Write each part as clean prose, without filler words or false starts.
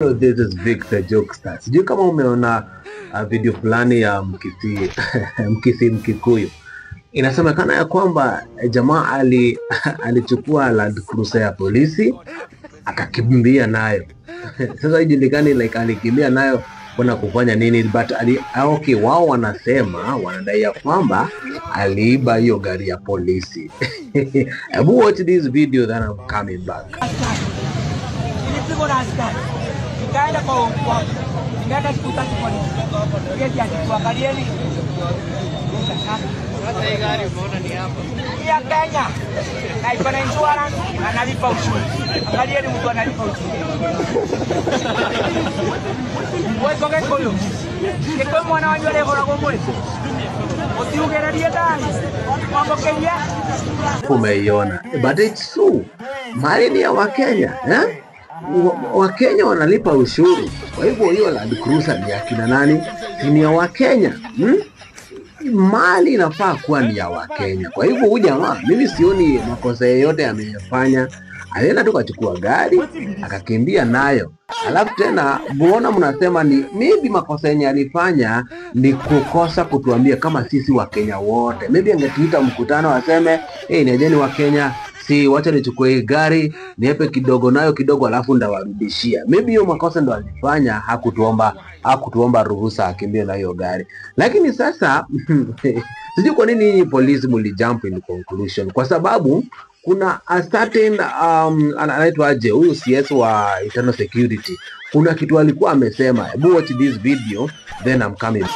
So this is Victor Jokester. Sijui kama umeona video fulani ya Mkisi Mkikuyu. Inasemekana ya kwamba jamaa alichukua Land Cruiser ya polisi akakimbia nayo. Sasa haijulikani like alikimbia nayo kuna kufanya nini, but okay, wao wanadai ya kwamba aliiba hiyo gari ya polisi. Hebu watch this video then I'm coming back. Nikaenda kwa nikaenda kukuta polisi. Yeye tuangalieni. Sasa hii gari umeona ni hapa. Ya Kenya. Na iko na insurance analipa ushuru. Angalieni mtu analipa ushuru. Wewe kwa koyo. Kiko mwana wangu leo kwa mwezi. Usiugererie ndani. Mambo Kenya. Umeiona. But it's true. Mali ni ya Wakenya, eh? Wakenya wanalipa ushuru. Kwa hivyo hiyo Land Cruiser ni ya kina nani? Ni ya Wakenya. Mali inafaa kuwa ni ya Wakenya. Kwa hivyo huyu jamaa mimi sioni makosa yoyote amefanya. Alienda tu kachukua gari akakimbia nayo. Alafu tena muona mnasema ni maybe makosa yenye alifanya ni kukosa kutuambia kama sisi Wakenya wote. Maybe angetuita mkutano aseme, nejeni Wakenya, si wacha nichukue hii gari niepe kidogo nayo kidogo alafu ndawarudishia. Maybe hiyo makosa ndo alifanya, hakutuomba ruhusa akimbie na hiyo gari. Lakini sasa sijui kwa nini polisi mlijump in conclusion, kwa sababu kuna a certain anaitwa aje huyu CS wa internal security, kuna kitu alikuwa amesema. Hebu watch this video then I'm coming.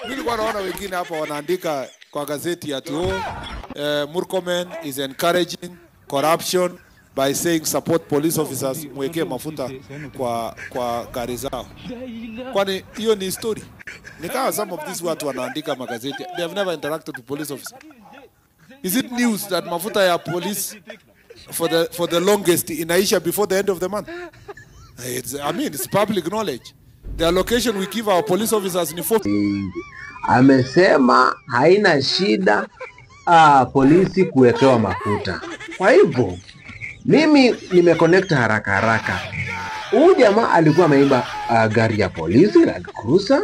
Nilikuwa naona wengine hapa wanaandika kwa gazeti ati Murkomen is encouraging corruption by saying support police officers mweke mafuta kwa gari zao. Kwani hiyo ni story? Nikawa some of these watu wanaandika magazeti, they have never interacted with police officers. Is it news that mafuta ya police for the longest inaisha before the end of the month? It's public knowledge. The allocation we give our police officers ni 4. Amesema haina shida polisi kuwekewa mafuta. Kwa hivyo mimi nimeconnect haraka. Huyu jamaa alikuwa ameiba gari ya polisi Land Cruiser,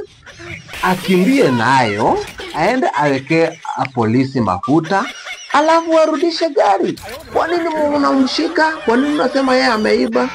akimbie nayo aende aweke polisi mafuta alafu arudishe gari. Kwa nini mnamshika? Kwa nini unasema yeye ameiba?